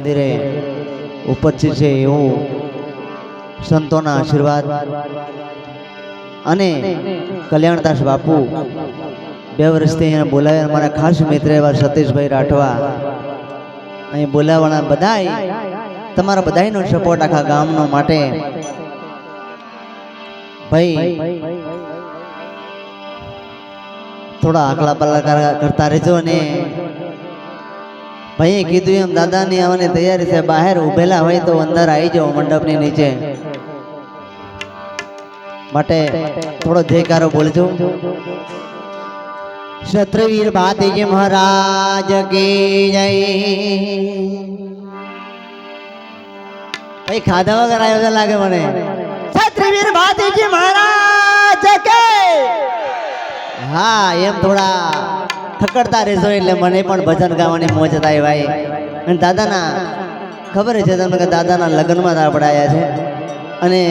મંદિરે ઉપસ્થિત છે એવું સંતોના આશીર્વાદ અને કલ્યાણદાસ બાપુ 2 વર્ષથી અહીંયા બોલાવ્યા. મારા ખાસ મિત્ર એવા સતીશભાઈ રાઠવા અહીં બોલાવવાના બધાય તમારા બધાયનો સપોર્ટ આખા ગામનો માટે ભાઈ થોડા આકલા પલ્લા કરતા રહેજો. અને ભાઈએ કીધું એમ દાદાની આવવાની તૈયારી છે. બહાર ઉભેલા હોય તો અંદર આવી જાઓ મંડપની નીચે. માટે થોડો જયકારો બોલજો. ક્ષત્રવીર ભાતીજી મહારાજ કી જય. ભાઈ ખાધા વગર આવ્યો લાગે મને. ક્ષત્રવીર ભાતીજી મહારાજ કે હા એમ થોડા ઠકડતા રહેજો એટલે મને પણ ભજન ગાવાની મોજ થાય ભાઈ. અને દાદાના ખબર છે તમને કે દાદાના લગ્નમાં આપણે આવ્યા છે અને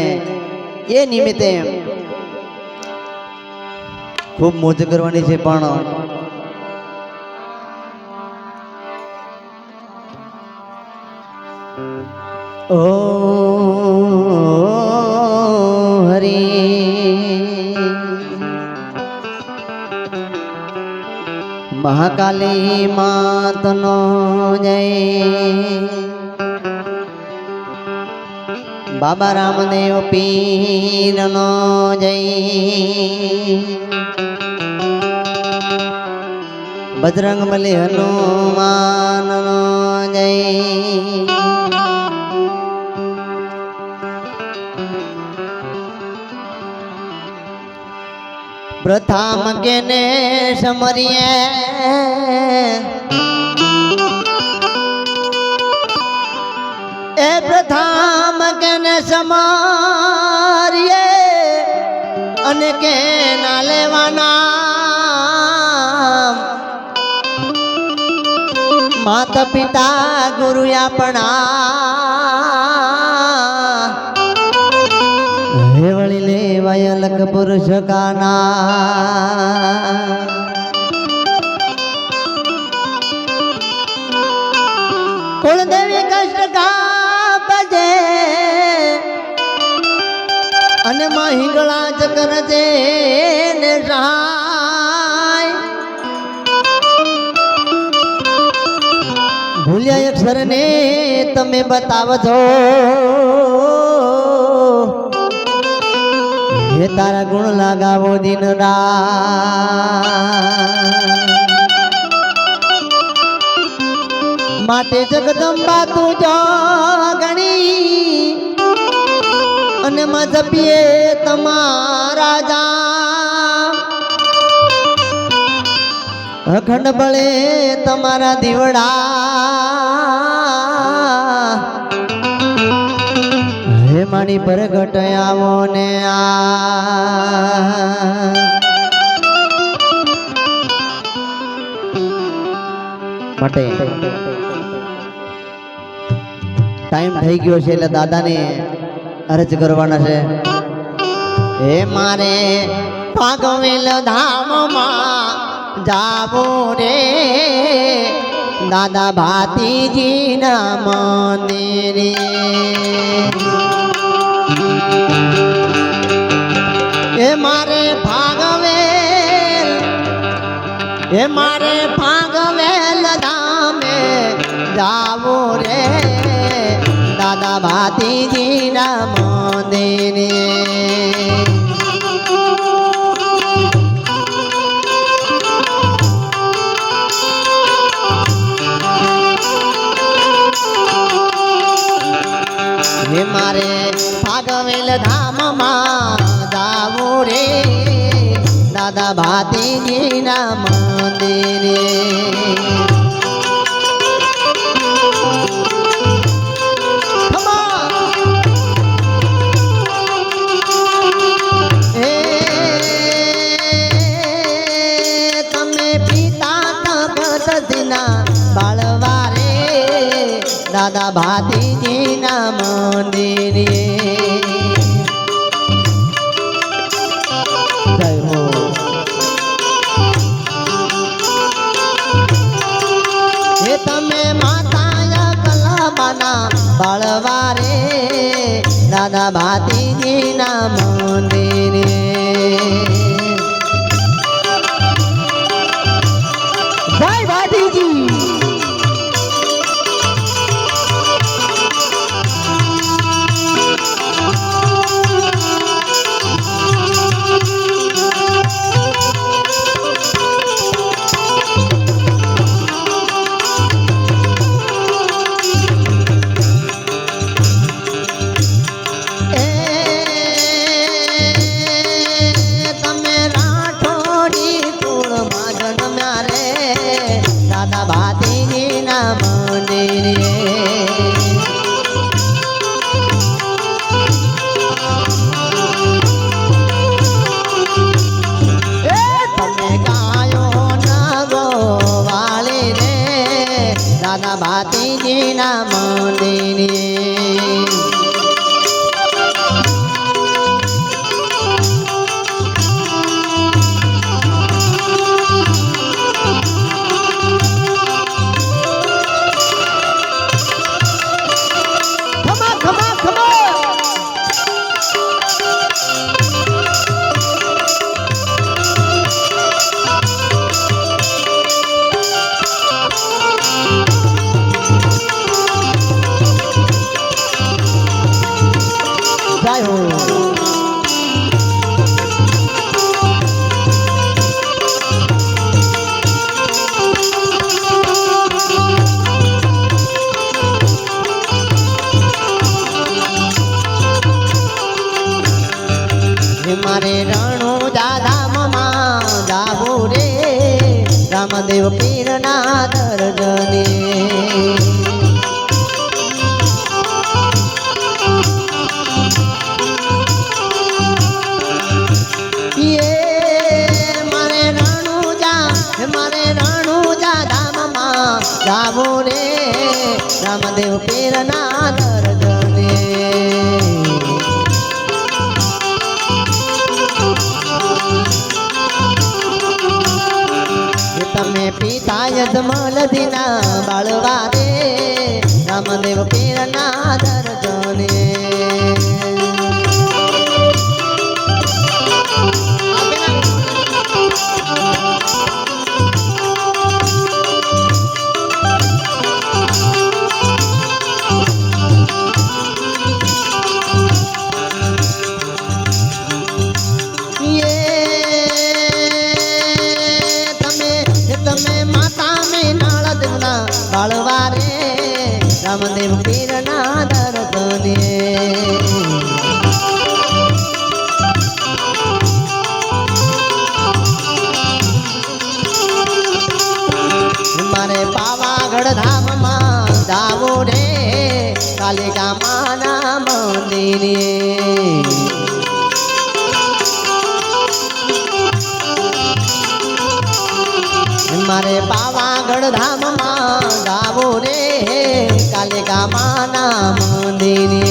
એ નિમિત્તે ખૂબ મોજ કરવાની છે. પણ ઓ હરી મહાકાલી માતનો જય. બાબા રામદેવ પીરનો જય. બજરંગબલી હનુમાનનો જય. પ્રથમ કેને સમરીએ એ પ્રથમ કેને સમરીએ અને કે ના લેવાના માતા પિતા ગુરુ આપણા હે વળી લેવાય અલગ પુરુષ કાના. કુળદેવી કષ્ટ કાપજે અને માં હિંગળા જ કરજે ને સહાય. ભૂલ્યા અક્ષર ને તમે બતાવજો હે તારા ગુણ લાગાવો દિન રાત. માટે જગદંબા તું જાગણી અને મજપીએ તમારા જામ. અખંડ બળે તમારા દીવડા હે મારી પ્રગટ આવો ને માટે ટાઈમ થઈ ગયો છે એટલે દાદાને અરજ કરવાના છે. હે મારે ભાગવેલ ધામમાં જાવું રે દાદા ભાતીજી ના મંદિરે. એ મારે ભાગવેલ એ મારે ભાગવેલ ધામે જાવું રે દાદા ભાતીજી ના મંદિરે. હે મારે ભાગવેલ ધામમાં જાવું રે દાદા ભાતીજી ના મંદિરે. તમે પિતા તપતના બાળવારે દાદા ભાતીજી ના મંદિરે. હે તમે માતા કલા માના બાળવારે દાદા ભાતીજીના મંદિરે જય ભાતીજી ભાતીજીના મંદિરે મારે રણુ દાદામાં જાવું રે રામદેવ પીરના દર્જને મારે રણુજા ધામમાં જાવું રે રામદેવ પીરના દર્જને તમે પિતા યજમલ દીના બાળવા રે રામદેવ પીરના દર્જને બાળવારે રામદેવ પીરના દર્શને મારે પાવાગઢ ધામમાં જાવું રે કાલિકા માના મંદિરે મારે પાવાગઢ ધામમાં જાવું રે કાલિકા માના મંદિરે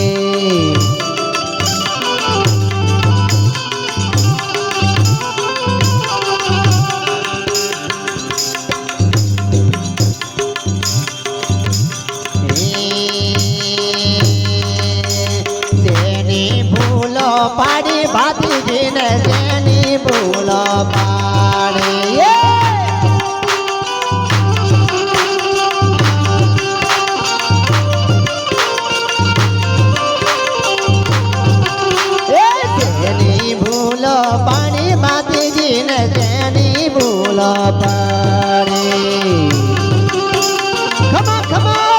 તેની ભૂલો પાડી ભાતીજીને તેની ભૂલો પાડી પાણી ભાતીજીને તેની ભૂલો પાડી ખમા ખમા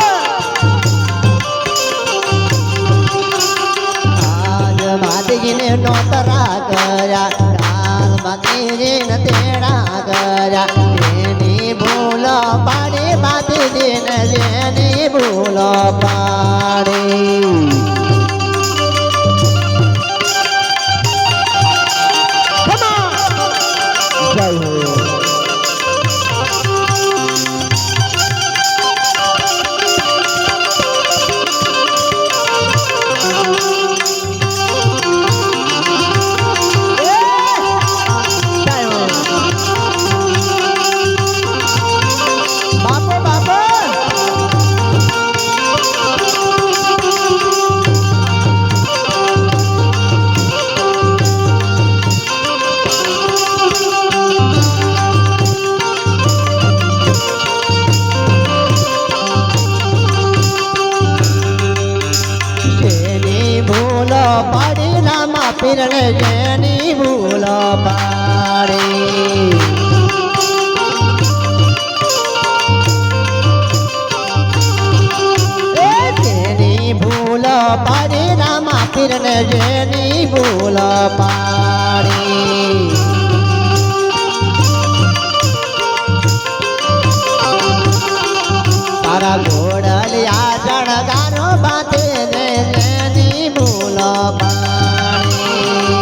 આજ ભાતીજીને નોતરા કર્યા કાલ ભાતીજીને તેડા કર્યા તેની ભૂલો પાડી ભાતીજીને તેની ભૂલો પાડી પાડી રામા પીરને જેની ભૂલો પાડી જેની ભૂલો પાડી રામા પીરને જેની ભૂલો પાડી તારા ઘોડલિયા જણગારો બાતે ને જેની ભૂલો પાડી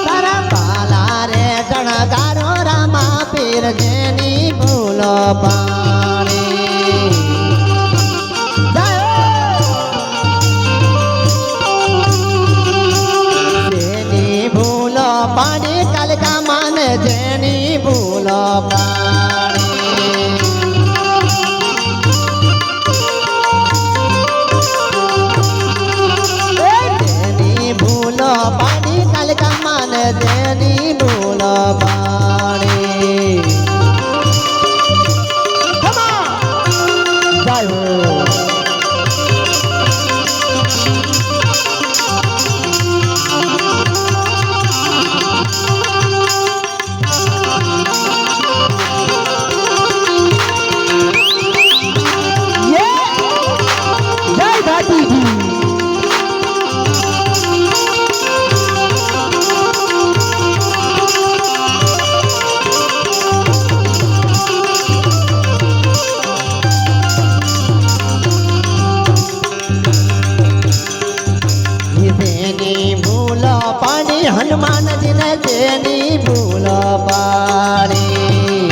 તારા પાલા રે જણગારો રામા પીર જેની ભૂલો પાડી જેની ભૂલો પાડી કાલિકા માને જેની ભૂલો પાડી જેની ભૂલો પાડી કાલિકા માને જેની ભૂલો પાડી હનુમાનજી ને જેની ભૂલો પાડી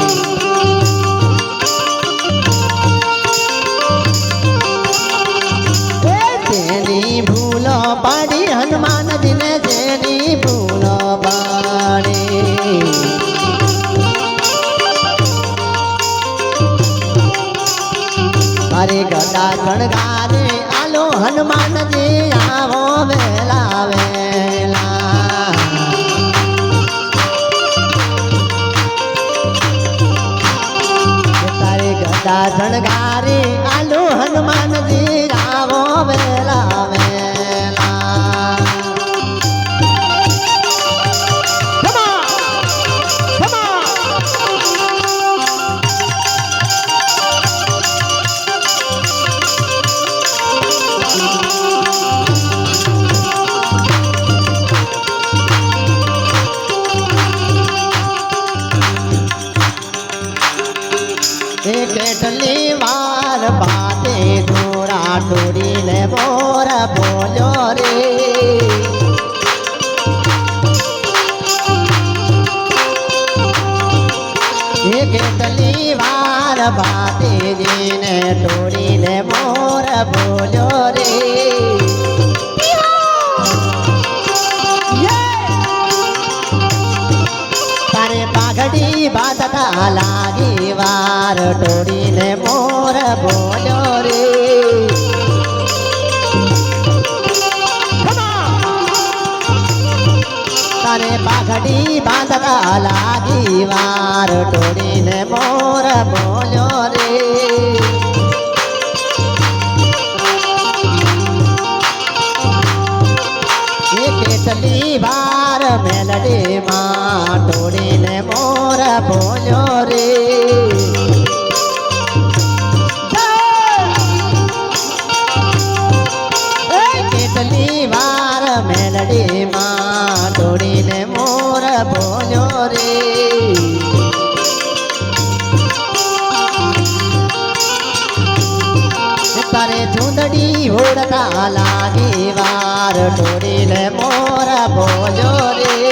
જેની ભૂલો પાડી હનુમાનજી ને જેની ભૂલો પાડી મારી ગદા ગણગારે આલો હનુમાનજી આવો વેલા વેલા તારી ગદા ગણગારે આલો હનુમાનજી આવો વેલા વેલા કેટલી વાર બાતે થોડા તોડીને મોર બોલ્યો રે કેટલી વાર બાતે જીને તોડીને મોર બોલ્યો રે તારે પાઘડી બાંધતા લાગી વાર તોડીને મોર બોલ્યો રે તારે પાઘડી બાંધતા લાગી વાર તોડીને મોર બોલ્યો રે કેટલી વાર મેલડી માં તોડીને મોર બોલ્યો રે કેટલી વાર મેલડી માં તોડીને મોર બોલ્યો રે તારે ચૂંદડી ઓળતા લાગી વાર તોડીને મોર બોલ્યો રે